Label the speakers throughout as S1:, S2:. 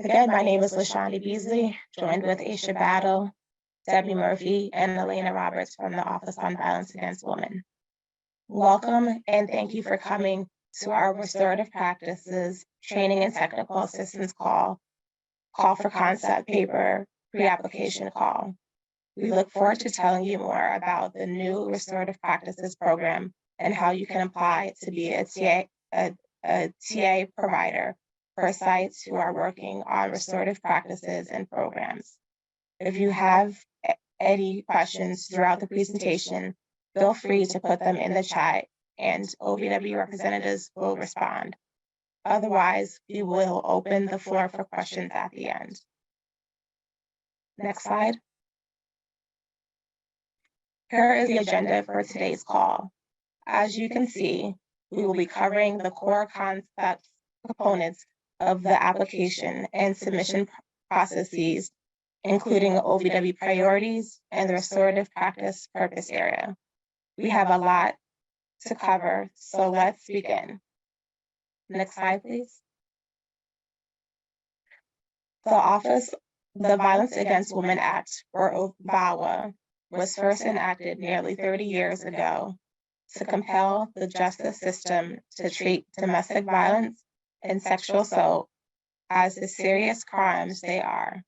S1: Again, my name is LaShonda Beasley, joined with Aisha Battle, Debbie Murphy, and Elena Roberts from the Office on Violence Against Women. Welcome and thank you for coming to our Restorative Practices Training and Technical Assistance Call for Concept Paper Pre-Application Call. We look forward to telling you more about the new Restorative Practices program and how you can apply to be a TA provider for sites who are working on restorative practices and programs. If you have any questions throughout the presentation, feel free to put them in the chat and OVW representatives will respond. Otherwise, we will open the floor for questions at the end. Next slide. Here is the agenda for today's call. As you can see, we will be covering the core concepts, components of the application and submission processes, including OVW priorities and the restorative practice purpose area. We have a lot to cover, so let's begin. Next slide, please. The Violence Against Women Act, or VAWA, was first enacted nearly 30 years ago to compel the justice system to treat domestic violence and sexual assault as the serious crimes they are,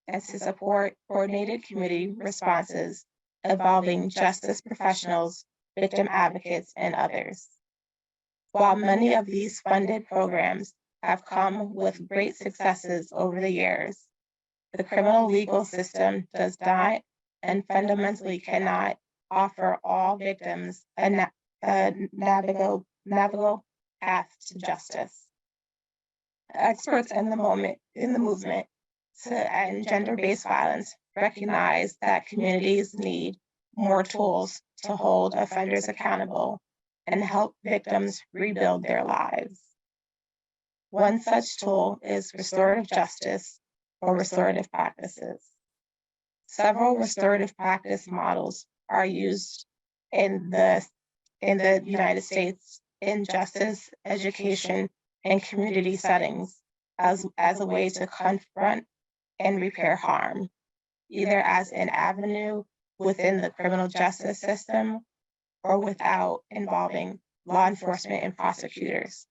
S1: and to support coordinated community responses involving justice professionals, victim advocates, and others. While many of these funded programs have come with great successes over the years, the criminal legal system does not and fundamentally cannot offer all victims a navigable path to justice. Experts in the movement to end gender-based violence recognize that communities need more tools to hold offenders accountable and help victims rebuild their lives. One such tool is restorative justice or restorative practices. Several restorative practice models are used in the United States in justice, education, and community settings as a way to confront and repair harm, either as an avenue within the criminal justice system or without involving law enforcement and prosecutors.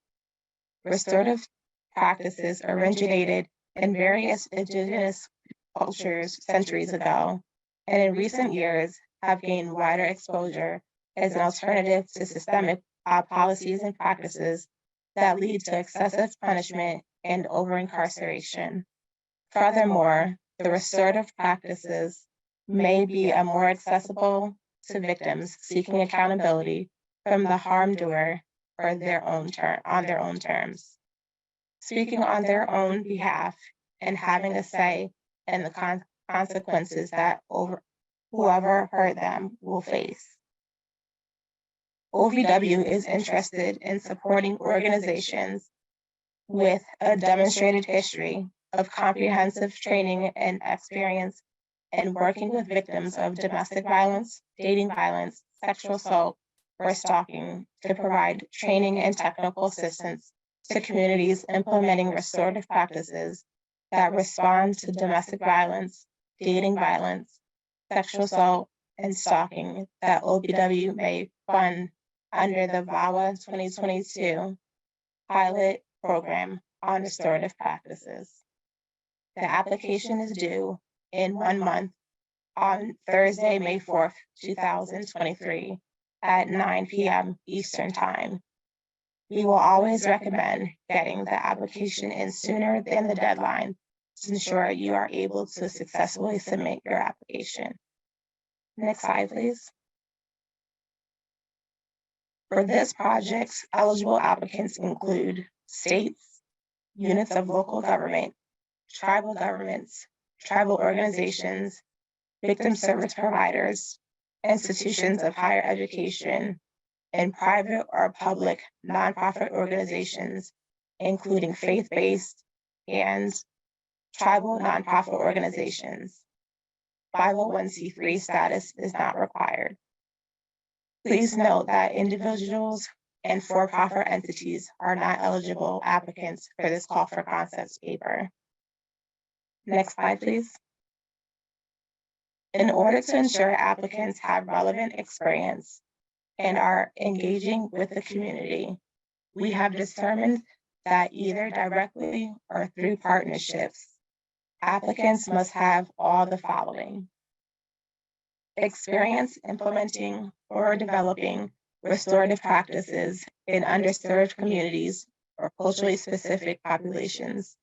S1: Restorative practices originated in various indigenous cultures centuries ago, and in recent years have gained wider exposure as an alternative to systemic policies and practices that lead to excessive punishment and over-incarceration. Furthermore, the restorative practices may be more accessible to victims seeking accountability from the harm doer on their own terms, speaking on their own behalf and having a say in the consequences that whoever hurt them will face. OVW is interested in supporting organizations with a demonstrated history of comprehensive training and experience in working with victims of domestic violence, dating violence, sexual assault, or stalking to provide training and technical assistance to communities implementing restorative practices that respond to domestic violence, dating violence, sexual assault, and stalking that OVW may fund under the VAWA 2022 pilot program on restorative practices. The application is due in 1 month on Thursday, May 4th, 2023 at 9 p.m. Eastern Time. We will always recommend getting the application in sooner than the deadline to ensure you are able to successfully submit your application. Next slide, please. For this project, eligible applicants include states, units of local government, tribal governments, tribal organizations, victim service providers, institutions of higher education, and private or public nonprofit organizations, including faith-based and tribal nonprofit organizations. 501c3 status is not required. Please note that individuals and for-profit entities are not eligible applicants for this call for concepts paper. Next slide, please. In order to ensure applicants have relevant experience and are engaging with the community, we have determined that either directly or through partnerships, applicants must have all the following: experience implementing or developing restorative practices in underserved communities or culturally specific populations,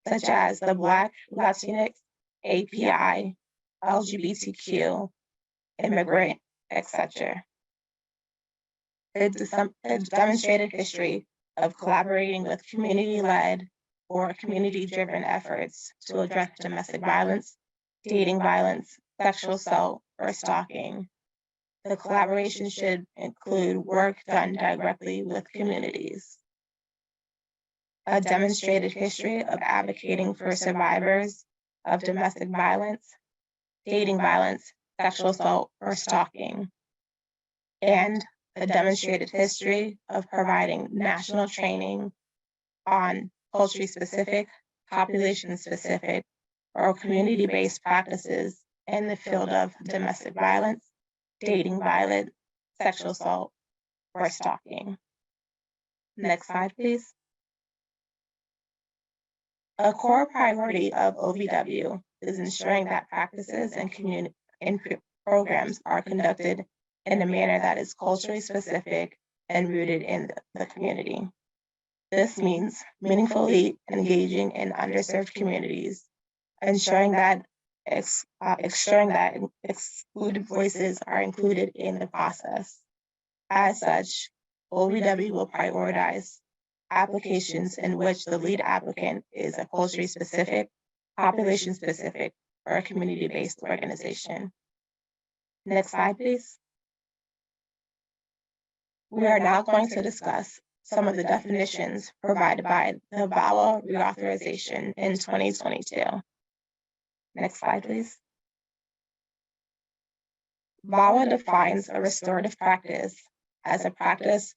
S1: such as the Black, Latinx, API, LGBTQ, immigrant, etc. A demonstrated history of collaborating with community-led or community-driven efforts to address domestic violence, dating violence, sexual assault, or stalking. The collaboration should include work done directly with communities. A demonstrated history of advocating for survivors of domestic violence, dating violence, sexual assault, or stalking. And a demonstrated history of providing national training on culturally specific, population specific, or community-based practices in the field of domestic violence, dating violence, sexual assault, or stalking. Next slide, please. A core priority of OVW is ensuring that practices and community programs are conducted in a manner that is culturally specific and rooted in the community. This means meaningfully engaging in underserved communities, ensuring that excluded voices are included in the process. As such, OVW will prioritize applications in which the lead applicant is a culturally specific, population specific, or a community-based organization. Next slide, please. We are now going to discuss some of the definitions provided by the VAWA reauthorization in 2022. Next slide, please. VAWA defines a restorative practice as a practice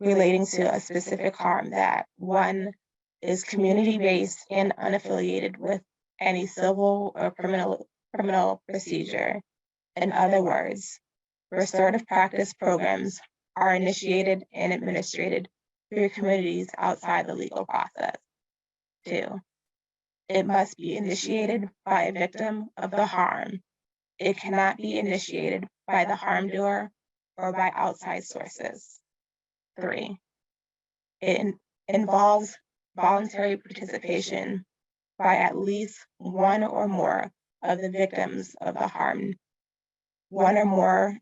S1: relating to a specific harm that, one, is community-based and unaffiliated with any civil or criminal procedure. In other words, restorative practice programs are initiated and administered through communities outside the legal process. 2, it must be initiated by a victim of the harm. It cannot be initiated by the harm doer or by outside sources. 3, it involves voluntary participation by at least one or more of the victims of the harm, one or more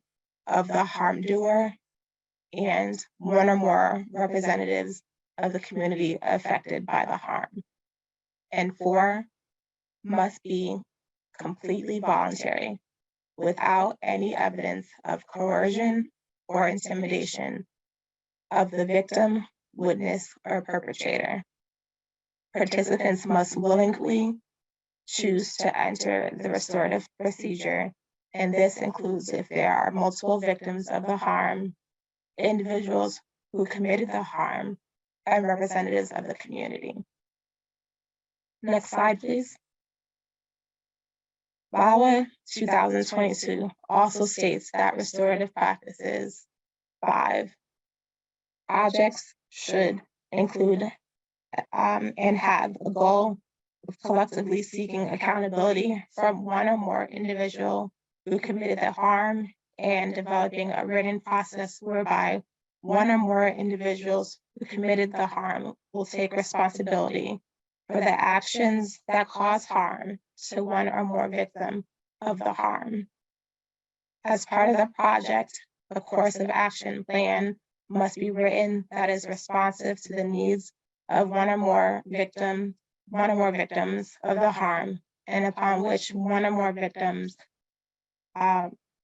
S1: of the harm doer, and one or more representatives of the community affected by the harm. And 4, must be completely voluntary, without any evidence of coercion or intimidation of the victim, witness, or perpetrator. Participants must willingly choose to enter the restorative procedure, and this includes if there are multiple victims of the harm, individuals who committed the harm, and representatives of the community. Next slide, please. VAWA 2022 also states that restorative practices 5 projects should include and have a goal of collectively seeking accountability from one or more individual who committed the harm and developing a written process whereby one or more individuals who committed the harm will take responsibility for the actions that cause harm to one or more victims of the harm. As part of the project, a course of action plan must be written that is responsive to the needs of one or more victims of the harm, and upon which one or more victims,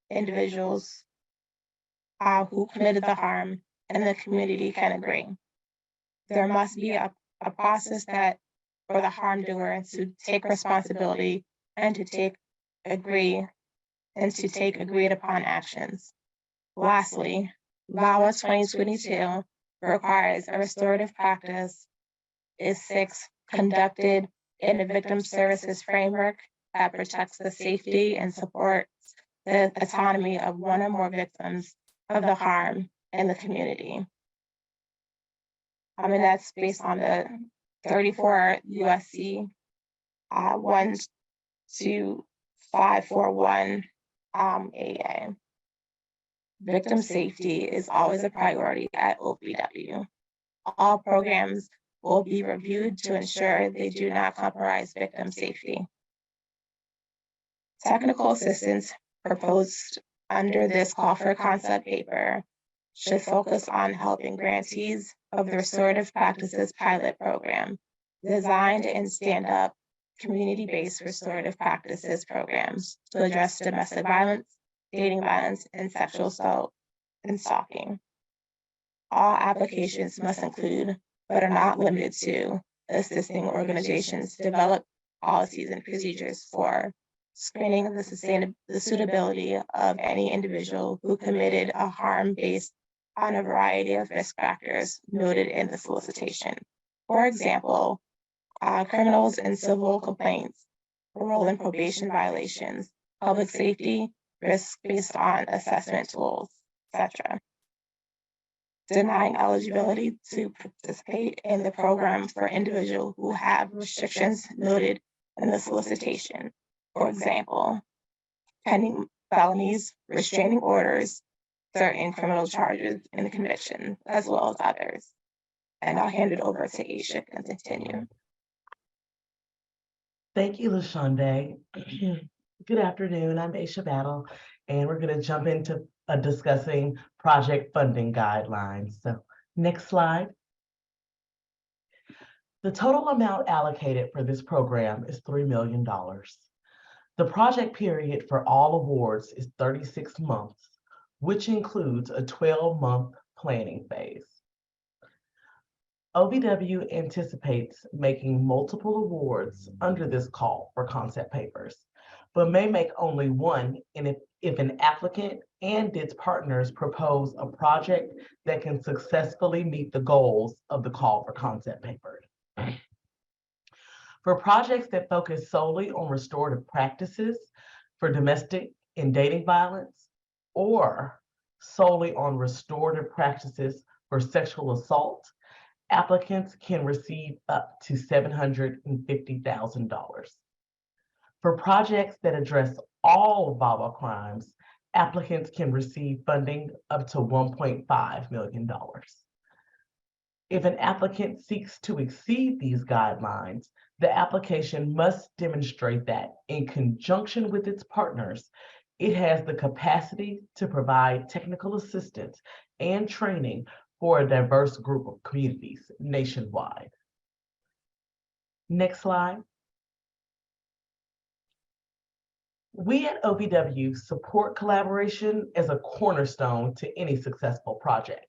S1: individuals who committed the harm and the community can agree. There must be a process that for the harm doer to take responsibility and to take agreed upon actions. Lastly, VAWA 2022 requires a restorative practice is 6 conducted in a victim services framework that protects the safety and supports the autonomy of one or more victims of the harm in the community. And that's based on the 34 USC 12541 AA. Victim safety is always a priority at OVW. All programs will be reviewed to ensure they do not compromise victim safety. Technical assistance proposed under this call for concept paper should focus on helping grantees of the Restorative Practices Pilot Program design and stand up community-based restorative practices programs to address domestic violence, dating violence, and sexual assault and stalking. All applications must include, but are not limited to, assisting organizations develop policies and procedures for screening the suitability of any individual who committed a harm based on a variety of risk factors noted in the solicitation. For example, criminals and civil complaints, parole and probation violations, public safety, risk based on assessment tools, etc. Denying eligibility to participate in the program for individuals who have restrictions noted in the solicitation. For example, pending felonies, restraining orders, certain criminal charges and convictions, as well as others. And I'll hand it over to Aisha to continue.
S2: Thank you, LaShonda. Good afternoon, I'm Aisha Battle, and we're gonna jump into discussing project funding guidelines. So next slide. The total amount allocated for this program is $3 million. The project period for all awards is 36 months, which includes a 12-month planning phase. OVW anticipates making multiple awards under this call for concept papers, but may make only one if an applicant and its partners propose a project that can successfully meet the goals of the call for concept paper. For projects that focus solely on restorative practices for domestic and dating violence, or solely on restorative practices for sexual assault, applicants can receive up to $750,000. For projects that address all VAWA crimes, applicants can receive funding up to $1.5 million. If an applicant seeks to exceed these guidelines, the application must demonstrate that, in conjunction with its partners, it has the capacity to provide technical assistance and training for a diverse group of communities nationwide. Next slide. We at OVW support collaboration as a cornerstone to any successful project.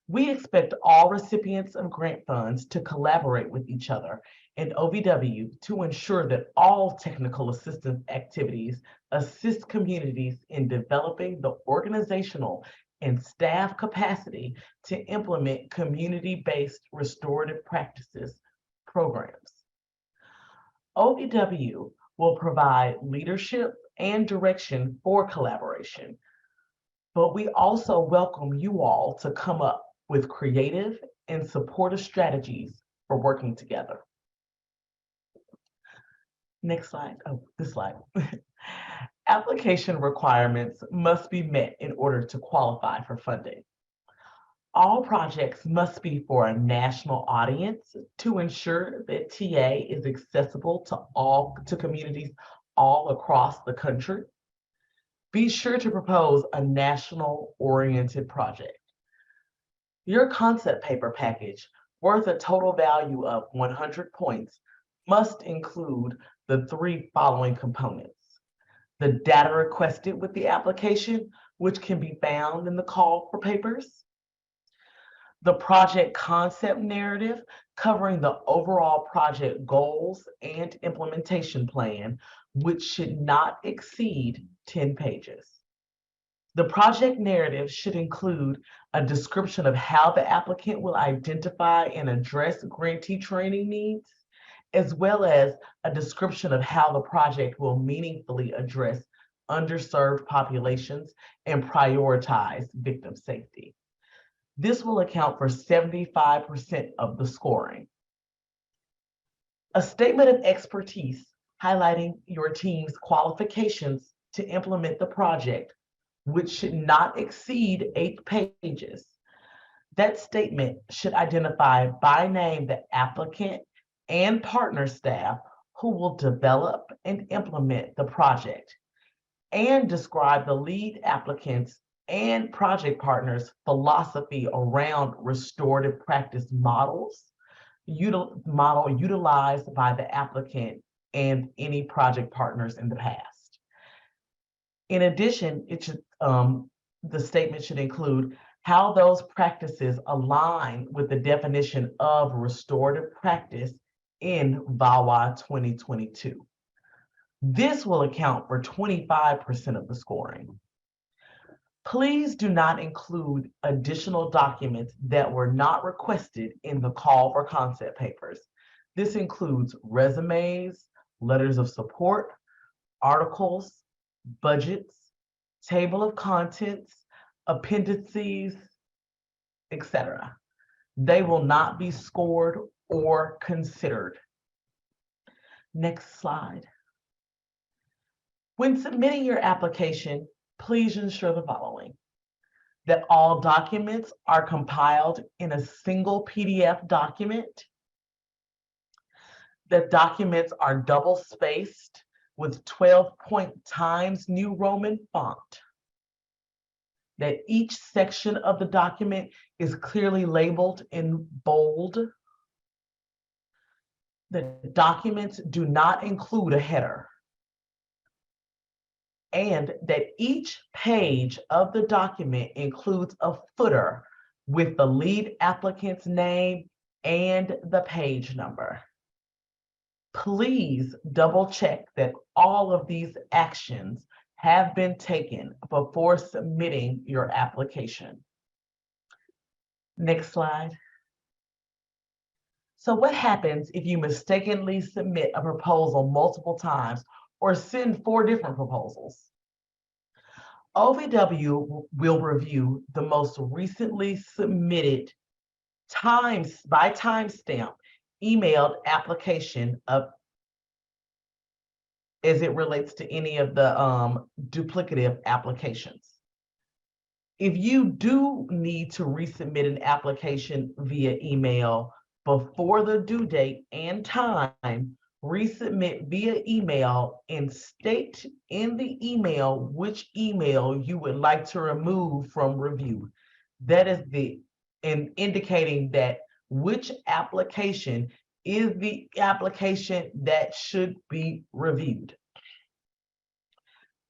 S2: We expect all recipients of grant funds to collaborate with each other and OVW to ensure that all technical assistance activities assist communities in developing the organizational and staff capacity to implement community-based restorative practices programs. OVW will provide leadership and direction for collaboration, but we also welcome you all to come up with creative and supportive strategies for working together. Next slide. Oh, this slide. Application requirements must be met in order to qualify for funding. All projects must be for a national audience to ensure that TA is accessible to communities all across the country. Be sure to propose a national-oriented project. Your concept paper package, worth a total value of 100 points, must include the three following components: the data requested with the application, which can be found in the call for papers; the project concept narrative covering the overall project goals and implementation plan, which should not exceed 10 pages. The project narrative should include a description of how the applicant will identify and address grantee training needs as well as a description of how the project will meaningfully address underserved populations and prioritize victim safety. This will account for 75% of the scoring. A statement of expertise highlighting your team's qualifications to implement the project, which should not exceed 8 pages. That statement should identify by name the applicant and partner staff who will develop and implement the project, and describe the lead applicants and project partners' philosophy around restorative practice model utilized by the applicant and any project partners in the past. In addition, the statement should include how those practices align with the definition of restorative practice in VAWA 2022. This will account for 25% of the scoring. Please do not include additional documents that were not requested in the call for concept papers. This includes resumes, letters of support, articles, budgets, table of contents, appendices, etc. They will not be scored or considered. Next slide. When submitting your application, please ensure the following: that all documents are compiled in a single PDF document, that documents are double-spaced with 12-point Times New Roman font, that each section of the document is clearly labeled in bold, that documents do not include a header, and that each page of the document includes a footer with the lead applicant's name and the page number. Please double check that all of these actions have been taken before submitting your application. Next slide. So what happens if you mistakenly submit a proposal multiple times or send 4 different proposals? OVW will review the most recently submitted by timestamp emailed application of as it relates to any of the duplicative applications. If you do need to resubmit an application via email before the due date and time, resubmit via email and state in the email which email you would like to remove from review. That is indicating that which application is the application that should be reviewed.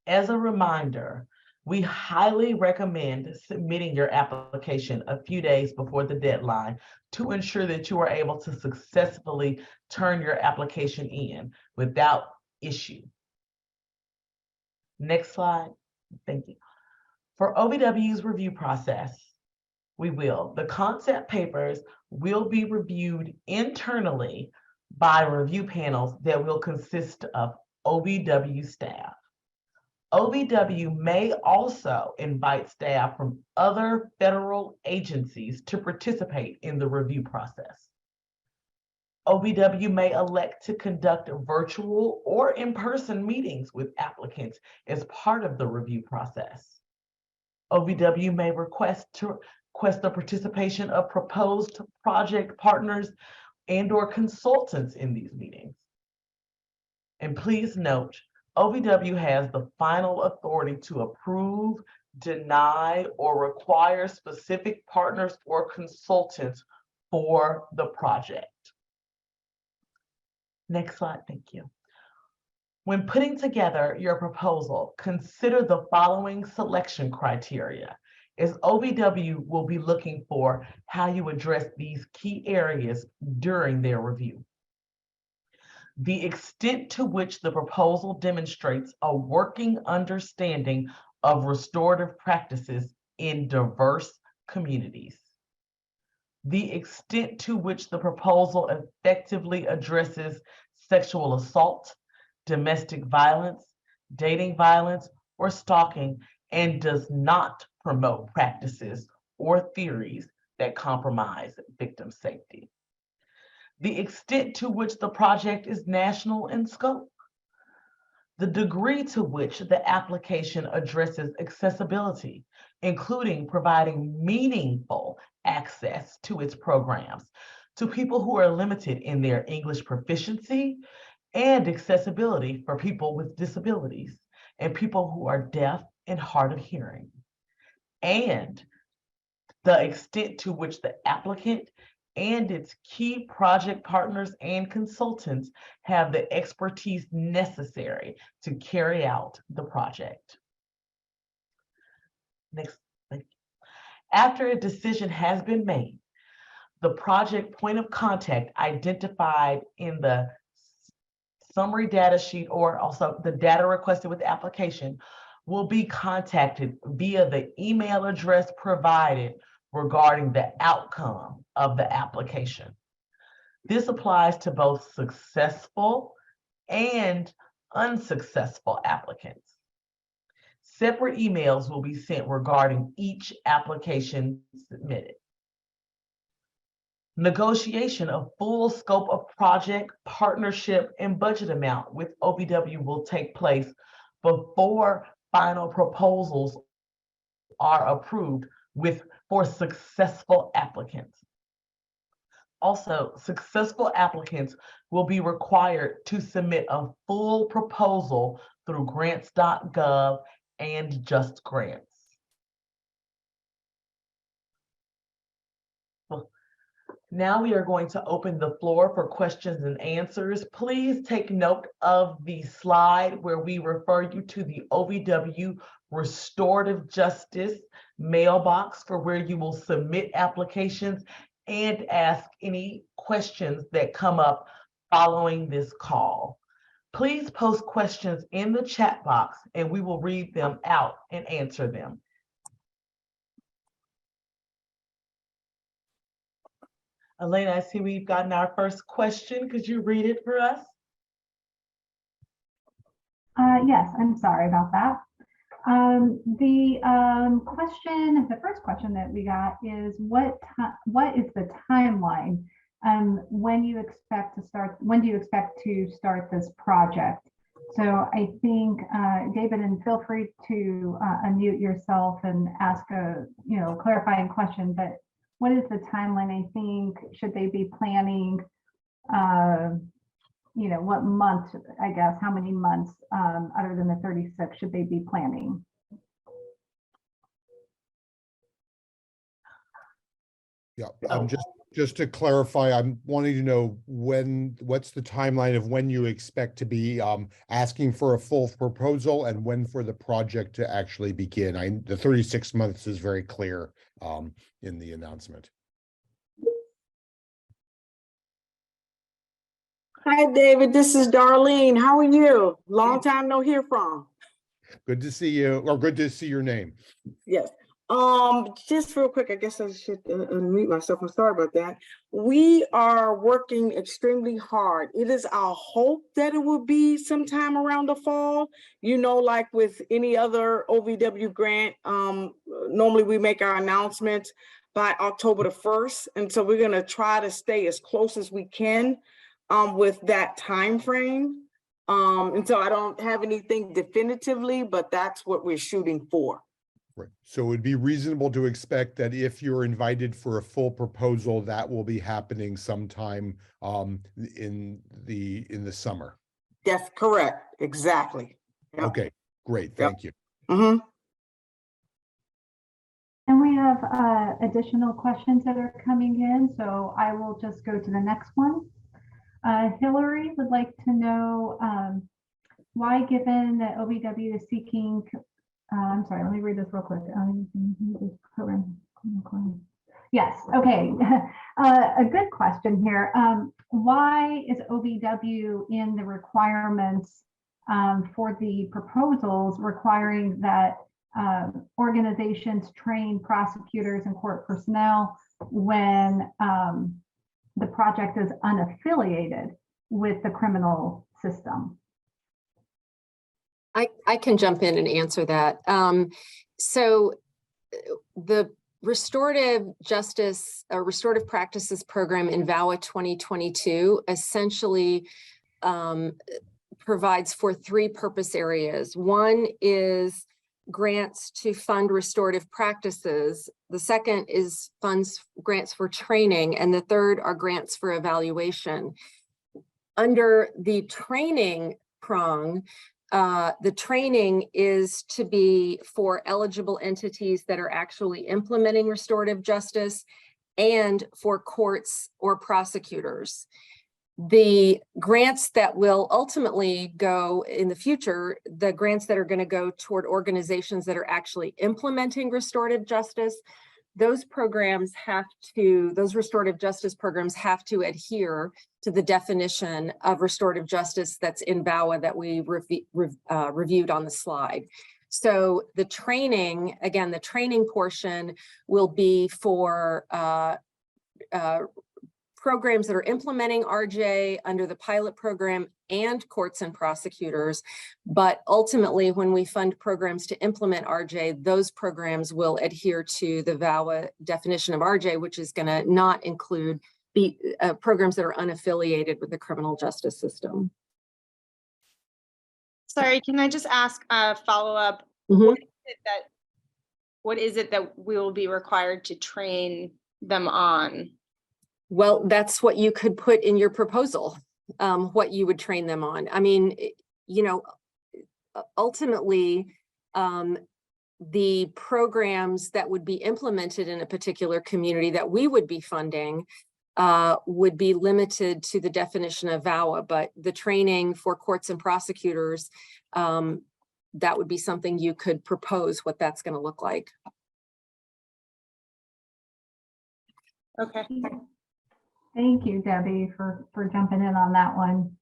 S2: As a reminder, we highly recommend submitting your application a few days before the deadline to ensure that you are able to successfully turn your application in without issue. Next slide. Thank you. For OVW's review process, the concept papers will be reviewed internally by review panels that will consist of OVW staff. OVW may also invite staff from other federal agencies to participate in the review process. OVW may elect to conduct virtual or in-person meetings with applicants as part of the review process. OVW may request the participation of proposed project partners and/or consultants in these meetings. And please note, OVW has the final authority to approve, deny, or require specific partners or consultants for the project. Next slide, thank you. When putting together your proposal, consider the following selection criteria, as OVW will be looking for how you address these key areas during their review. The extent to which the proposal demonstrates a working understanding of restorative practices in diverse communities. the extent to which the proposal effectively addresses sexual assault, domestic violence, dating violence, or stalking, and does not promote practices or theories that compromise victim safety. The extent to which the project is national in scope. The degree to which the application addresses accessibility, including providing meaningful access to its programs to people who are limited in their English proficiency, and accessibility for people with disabilities and people who are deaf and hard of hearing. And the extent to which the applicant and its key project partners and consultants have the expertise necessary to carry out the project. Next. After a decision has been made, the project point of contact identified in the summary data sheet, or also the data requested with the application, will be contacted via the email address provided regarding the outcome of the application. This applies to both successful and unsuccessful applicants. Separate emails will be sent regarding each application submitted. Negotiation of full scope of project, partnership, and budget amount with OVW will take place before final proposals are approved for successful applicants. Also, successful applicants will be required to submit a full proposal through grants.gov and Just Grants. Now we are going to open the floor for questions and answers. Please take note of the slide where we refer you to the OVW Restorative Justice mailbox for where you will submit applications and ask any questions that come up following this call. Please post questions in the chat box and we will read them out and answer them. Elena, I see we've gotten our first question. Could you read it for us?
S3: Yes, I'm sorry about that. The first question that we got is what is the timeline? When do you expect to start this project? So I think, David, and feel free to unmute yourself and ask a clarifying question, but what is the timeline? I think, should they be planning, what month, I guess, how many months other than the 36 should they be planning?
S4: Yeah, just to clarify, I'm wanting to know what's the timeline of when you expect to be asking for a full proposal and when for the project to actually begin. The 36 months is very clear in the announcement.
S5: Hi, David. This is Darlene. How are you? Long time no hear from.
S4: Good to see you, or good to see your name.
S5: Yes. Just real quick, I guess I should unmute myself. I'm sorry about that. We are working extremely hard. It is our hope that it will be sometime around the fall. Like with any other OVW grant, normally we make our announcements by October the 1st. And so we're going to try to stay as close as we can with that time frame. And so I don't have anything definitively, but that's what we're shooting for.
S4: Right. So it would be reasonable to expect that if you're invited for a full proposal, that will be happening sometime in the summer.
S5: That's correct. Exactly. Yep.
S4: Okay, great. Thank you.
S5: Mm-hmm.
S3: And we have additional questions that are coming in, so I will just go to the next one. Hillary would like to know why, given that OVW is seeking, I'm sorry, let me read this real quick. Yes, okay. A good question here. Why is OVW in the requirements for the proposals requiring that organizations train prosecutors and court personnel when the project is unaffiliated with the criminal system?
S6: I can jump in and answer that. So the Restorative Justice, Restorative Practices Program in VAWA 2022 essentially provides for 3 purpose areas. One is grants to fund restorative practices. The second is grants for training, and the third are grants for evaluation. Under the training prong, the training is to be for eligible entities that are actually implementing restorative justice and for courts or prosecutors. The grants that will ultimately go in the future, the grants that are going to go toward organizations that are actually implementing restorative justice, those restorative justice programs have to adhere to the definition of restorative justice that's in VAWA that we reviewed on the slide. So the training, again, the training portion will be for programs that are implementing RJ under the pilot program and courts and prosecutors. But ultimately, when we fund programs to implement RJ, those programs will adhere to the VAWA definition of RJ, which is going to not include programs that are unaffiliated with the criminal justice system.
S7: Sorry, can I just ask a follow-up?
S6: Mm-hmm.
S7: What is it that we will be required to train them on?
S6: Well, that's what you could put in your proposal, what you would train them on. I mean, you know, ultimately, the programs that would be implemented in a particular community that we would be funding would be limited to the definition of VAWA, but the training for courts and prosecutors, that would be something you could propose what that's going to look like.
S7: Okay.
S3: Thank you, Debbie, for jumping in on that one.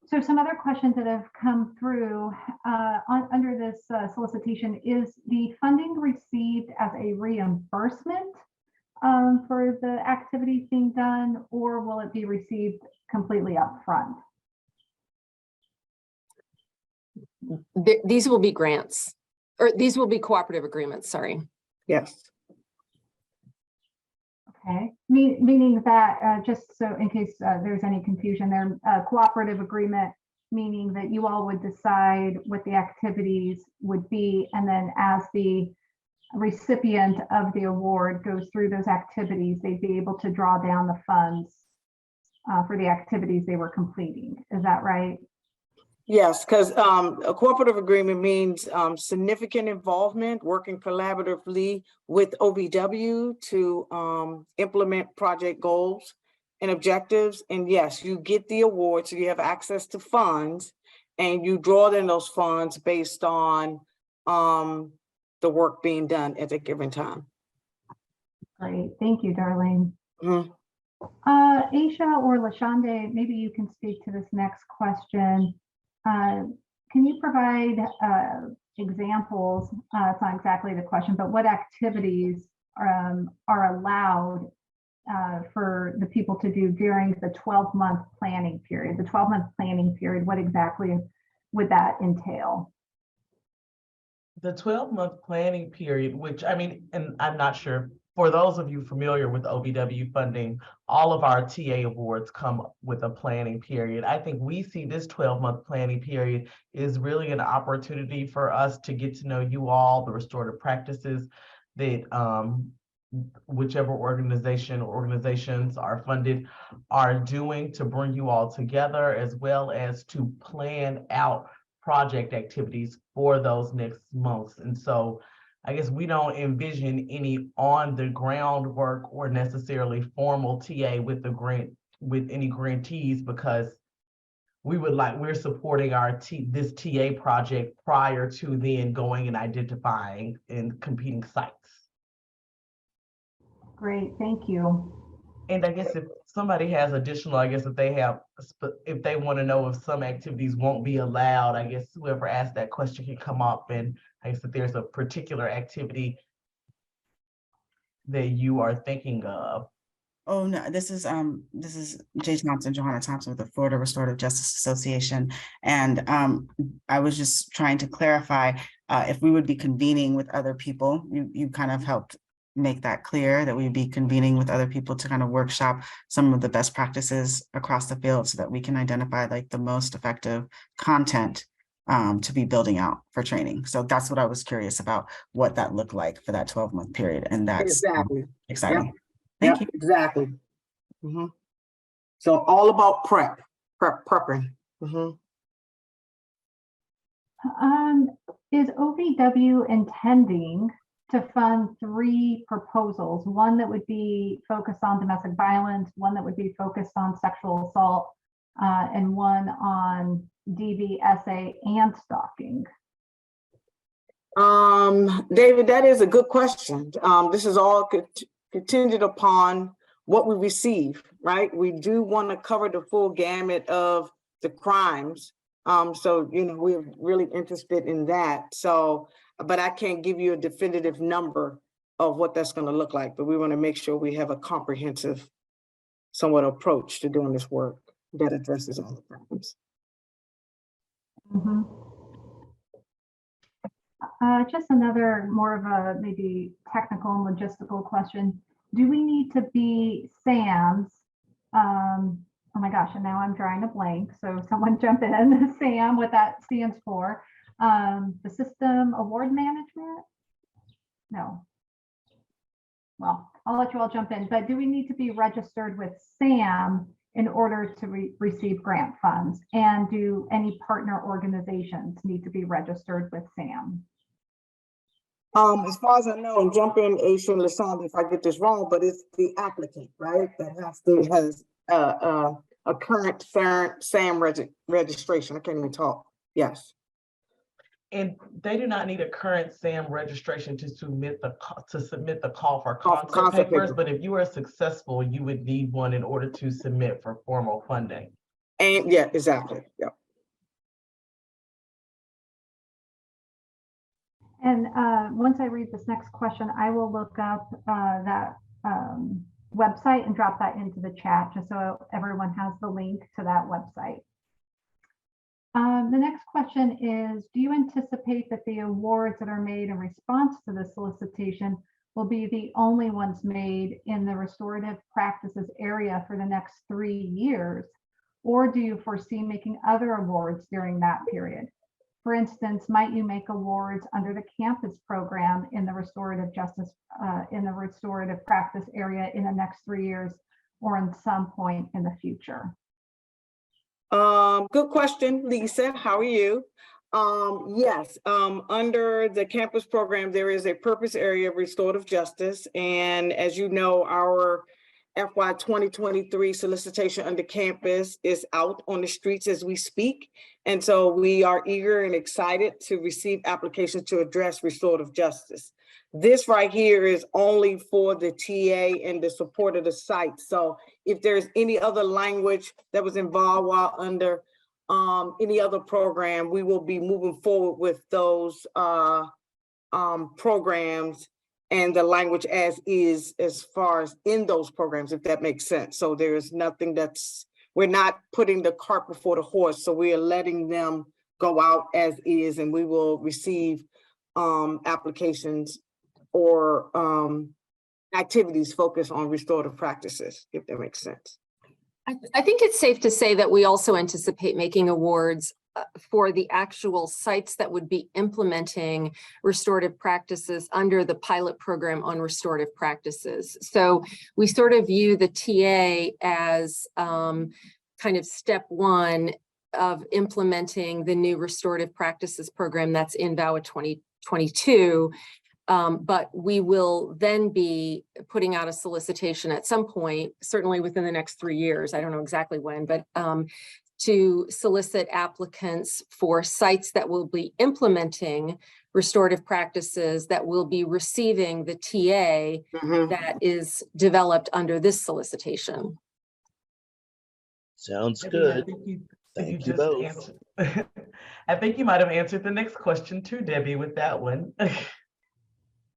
S3: So some other questions that have come through under this solicitation: is the funding received as a reimbursement for the activities being done, or will it be received completely upfront?
S6: These will be grants, or these will be cooperative agreements, sorry.
S5: Yes.
S3: Okay, meaning that, just so in case there's any confusion there, cooperative agreement, meaning that you all would decide what the activities would be, and then as the recipient of the award goes through those activities, they'd be able to draw down the funds for the activities they were completing. Is that right?
S5: Yes, because a cooperative agreement means significant involvement, working collaboratively with OVW to implement project goals and objectives. And yes, you get the award, so you have access to funds, and you draw in those funds based on the work being done at a given time.
S3: Great, thank you, Darlene.
S5: Mm-hmm.
S3: Aisha or LaShonda, maybe you can speak to this next question. Can you provide examples? It's not exactly the question, but what activities are allowed for the people to do during the 12-month planning period? The 12-month planning period, what exactly would that entail?
S2: The 12-month planning period, which I mean, and I'm not sure, for those of you familiar with OVW funding, all of our TA awards come with a planning period. I think we see this 12-month planning period is really an opportunity for us to get to know you all, the restorative practices that whichever organization or organizations are funded are doing, to bring you all together, as well as to plan out project activities for those next months. And so I guess we don't envision any on the ground work or necessarily formal TA with the grant, with any grantees, because we're supporting this TA project prior to then going and identifying and competing sites.
S3: Great, thank you.
S2: And I guess if somebody has additional, I guess if they want to know if some activities won't be allowed, I guess whoever asked that question can come up, and I guess if there's a particular activity. that you are thinking of?
S8: Oh, no, this is Jay Thompson, Johanna Thompson with the Florida Restorative Justice Association. And I was just trying to clarify if we would be convening with other people. You kind of helped make that clear, that we'd be convening with other people to kind of workshop some of the best practices across the field so that we can identify like the most effective content to be building out for training. So that's what I was curious about, what that looked like for that 12-month period. And that's
S5: Exactly.
S8: exciting.
S5: Yep.
S8: Thank
S5: Yep,
S8: you.
S5: exactly. Mhm. So all about prepping. Mhm.
S3: Is OVW intending to fund 3 proposals? One that would be focused on domestic violence, one that would be focused on sexual assault, and one on DVSA and stalking?
S5: David, that is a good question. This is all contingent upon what we receive, right? We do want to cover the full gamut of the crimes. So, we're really interested in that. So, but I can't give you a definitive number of what that's going to look like, but we want to make sure we have a comprehensive, somewhat approach to doing this work that addresses all the problems.
S3: Just another more of a maybe technical and logistical question. Do we need to be SAMs? Oh my gosh, and now I'm drawing a blank. So someone jump in. SAM, what that stands for. The System Award Management? No. Well, I'll let you all jump in, but do we need to be registered with SAM in order to receive grant funds? And do any partner organizations need to be registered with SAM?
S5: As far as I know, and jump in, Aisha and Lasandra, if I get this wrong, but it's the applicant, right? That has a current SAM registration. I can't even talk. Yes.
S2: And they do not need a current SAM registration to submit the call for concept papers, but if you are successful, you would need one in order to submit for formal funding.
S5: And yeah, exactly. Yeah.
S3: And once I read this next question, I will look up that website and drop that into the chat just so everyone has the link to that website. The next question is, do you anticipate that the awards that are made in response to the solicitation will be the only ones made in the restorative practices area for the next 3 years? Or do you foresee making other awards during that period? For instance, might you make awards under the campus program in the restorative justice, in the restorative practice area in the next 3 years or in some point in the future?
S5: Good question, Lisa. How are you? Yes, under the campus program, there is a purpose area of restorative justice. And as you know, our FY2023 solicitation under campus is out on the streets as we speak. And so we are eager and excited to receive applications to address restorative justice. This right here is only for the TA and the support of the site. So if there's any other language that was involved while under any other program, we will be moving forward with those programs and the language as is, as far as in those programs, if that makes sense. So there is nothing we're not putting the cart before the horse. So we are letting them go out as is, and we will receive applications or activities focused on restorative practices, if that makes sense.
S6: I think it's safe to say that we also anticipate making awards for the actual sites that would be implementing restorative practices under the pilot program on restorative practices. So we sort of view the TA as kind of step one of implementing the new restorative practices program that's in VAWA 2022. But we will then be putting out a solicitation at some point, certainly within the next 3 years. I don't know exactly when, but to solicit applicants for sites that will be implementing restorative practices that will be receiving the TA that is developed under this solicitation.
S9: Sounds good.
S2: Thank you both. I think you might have answered the next question too, Debbie, with that one.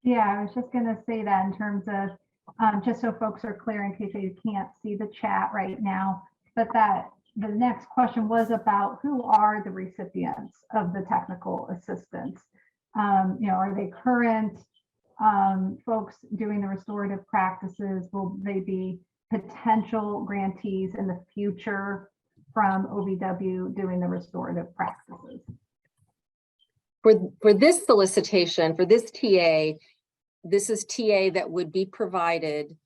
S3: Yeah, I was just going to say that in terms of, just so folks are clear in case they can't see the chat right now, but that the next question was about who are the recipients of the technical assistance? Are they current folks doing the restorative practices? Will they be potential grantees in the future from OVW doing the restorative practices?
S6: For this solicitation, for this TA, this is TA that would be provided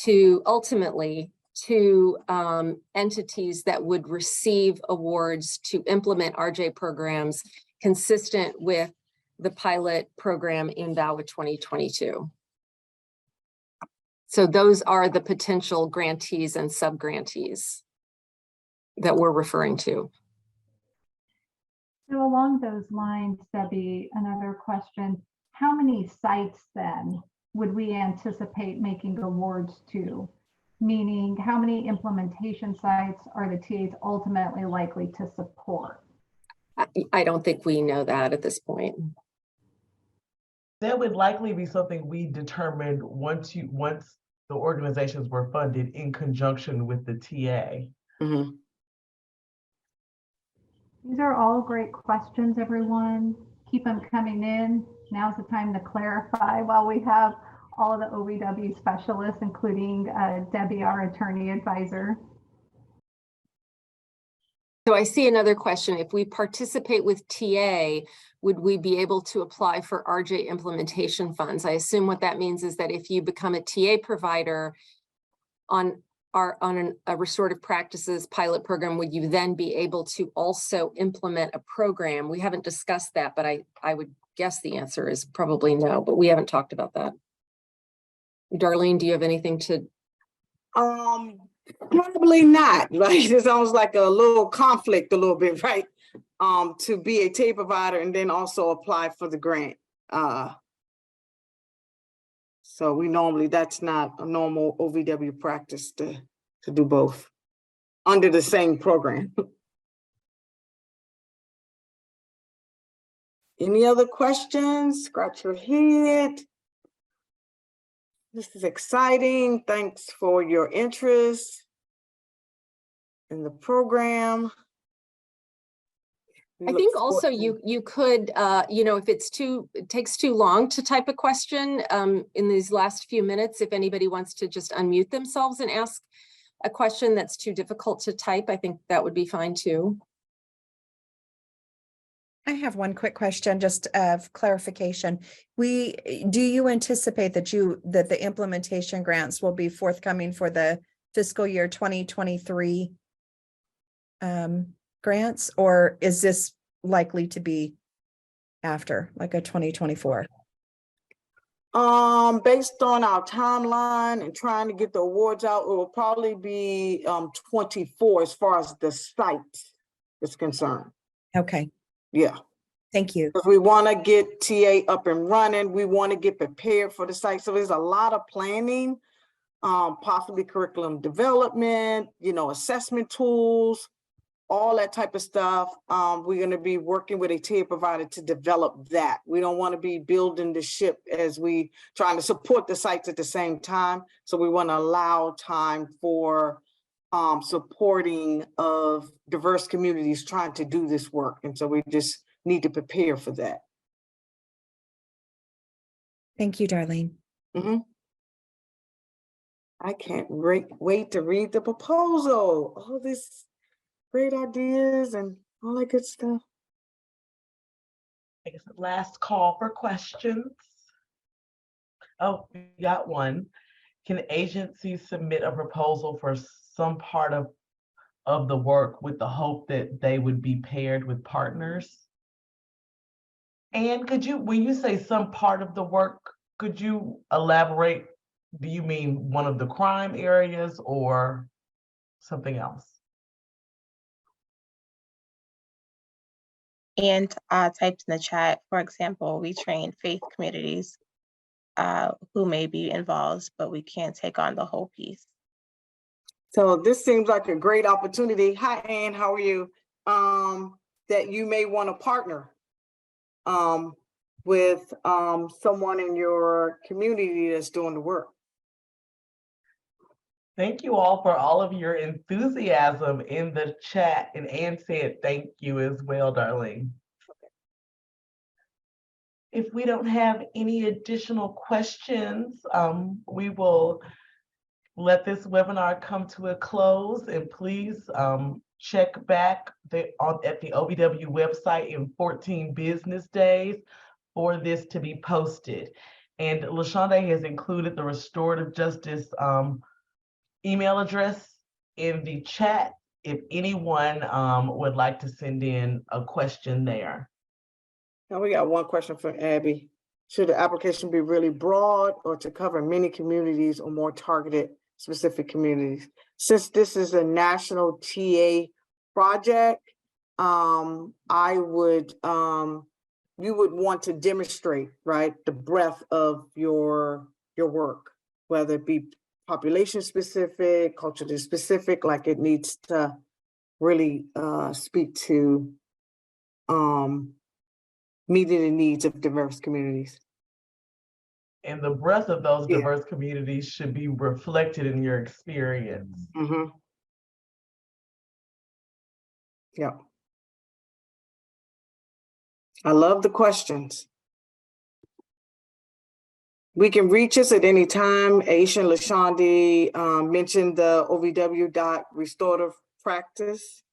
S6: to ultimately to entities that would receive awards to implement RJ programs consistent with the pilot program in VAWA 2022. So those are the potential grantees and sub-grantees that we're referring to.
S3: So along those lines, Debbie, another question. How many sites then would we anticipate making awards to? Meaning, how many implementation sites are the TAs ultimately likely to support?
S6: I don't think we know that at this point.
S2: That would likely be something we determined once the organizations were funded in conjunction with the TA.
S5: Mm-hmm.
S3: These are all great questions, everyone. Keep them coming in. Now's the time to clarify while we have all of the OVW specialists, including Debbie, our attorney advisor.
S6: So I see another question. If we participate with TA, would we be able to apply for RJ implementation funds? I assume what that means is that if you become a TA provider on a restorative practices pilot program, would you then be able to also implement a program? We haven't discussed that, but I would guess the answer is probably no, but we haven't talked about that. Darlene, do you have anything to?
S5: Probably not, right? It sounds like a little conflict a little bit, right? To be a TA provider and then also apply for the grant. So that's not a normal OVW practice to do both under the same program. Any other questions? Scratch your head. This is exciting. Thanks for your interest in the program.
S6: I think also you could, if it takes too long to type a question in these last few minutes, if anybody wants to just unmute themselves and ask a question that's too difficult to type, I think that would be fine too.
S9: I have one quick question, just of clarification. Do you anticipate that the implementation grants will be forthcoming for the fiscal year 2023 grants, or is this likely to be after, like a 2024?
S5: Based on our timeline and trying to get the awards out, it will probably be 24 as far as the site is concerned.
S9: Okay.
S5: Yeah.
S9: Thank you.
S5: Because we want to get TA up and running. We want to get prepared for the site. So there's a lot of planning, possibly curriculum development, assessment tools, all that type of stuff. We're going to be working with a TA provider to develop that. We don't want to be building the ship as we trying to support the sites at the same time. So we want to allow time for supporting of diverse communities trying to do this work. And so we just need to prepare for that.
S9: Thank you, Darlene.
S5: Mm-hmm. I can't wait to read the proposal. All these great ideas and all that good stuff.
S2: I guess the last call for questions. Oh, we got one. Can agencies submit a proposal for some part of the work with the hope that they would be paired with partners? And when you say some part of the work, could you elaborate? Do you mean one of the crime areas or something else?
S1: And typed in the chat, for example, we train faith communities who may be involved, but we can't take on the whole piece.
S5: So this seems like a great opportunity. Hi, Ann, how are you? That you may want to partner with someone in your community that's doing the work.
S2: Thank you all for all of your enthusiasm in the chat, and Ann said thank you as well, Darlene. If we don't have any additional questions, we will let this webinar come to a close, and please check back at the OVW website in 14 business days for this to be posted. And LaShonda has included the Restorative Justice email address in the chat if anyone would like to send in a question there.
S5: Now we got one question for Abby. Should the application be really broad or to cover many communities or more targeted specific communities? Since this is a national TA project, you would want to demonstrate, right, the breadth of your work, whether it be population specific, culturally specific, like it needs to really speak to meeting the needs of diverse communities.
S2: And the breadth of those
S5: Yeah.
S2: diverse communities should be reflected in your experience.
S5: Mm-hmm. Yeah. I love the questions. We can reach us at any time. Aisha and LaShonda mentioned the OVW.restorative practice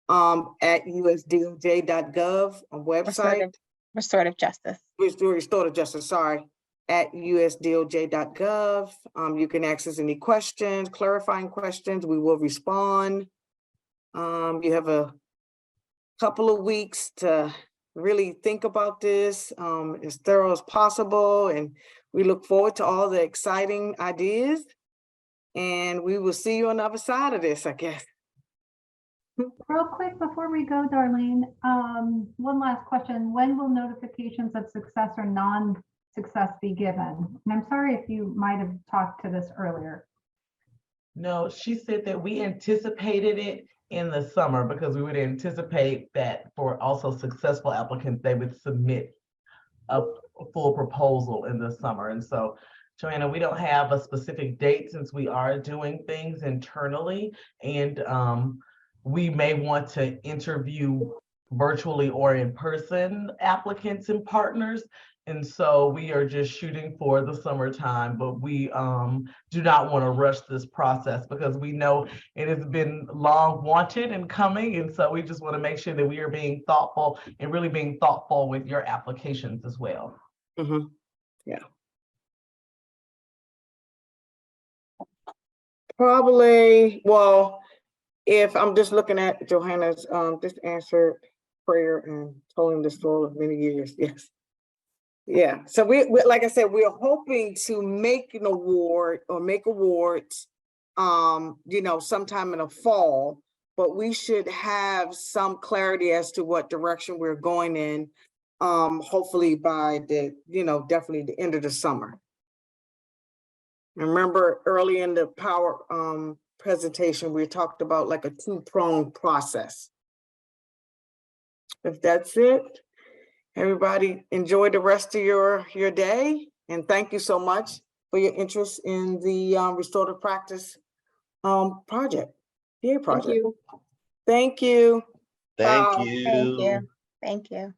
S5: at usdoj.gov website.
S1: Restorative justice.
S5: Restorative justice, sorry, at usdoj.gov. You can access any questions, clarifying questions. We will respond. You have a couple of weeks to really think about this as thorough as possible. And we look forward to all the exciting ideas. And we will see you on the other side of this, I guess.
S3: Real quick before we go, Darlene, one last question. When will notifications of success or non-success be given? And I'm sorry if you might have talked to this earlier.
S2: No, she said that we anticipated it in the summer because we would anticipate that for also successful applicants, they would submit a full proposal in the summer. And so, Joanna, we don't have a specific date since we are doing things internally, and we may want to interview virtually or in person applicants and partners. And so we are just shooting for the summertime, but we do not want to rush this process because we know it has been long wanted and coming. And so we just want to make sure that we are being thoughtful and really being thoughtful with your applications as well.
S5: Mm-hmm. Yeah. Probably, well, if I'm just looking at Johanna's just answered prayer and telling the story of many years, yes. Yeah, so we like I said, we're hoping to make an award or make awards, sometime in the fall, but we should have some clarity as to what direction we're going in, hopefully by definitely the end of the summer. Remember early in the power presentation, we talked about like a two-pronged process. If that's it, everybody enjoy the rest of your day. And thank you so much for your interest in the Restorative Practice project, PA project.
S7: Thank you.
S5: Thank you.
S10: Thank
S5: Bye.
S10: you.
S1: Thank you. Thank you.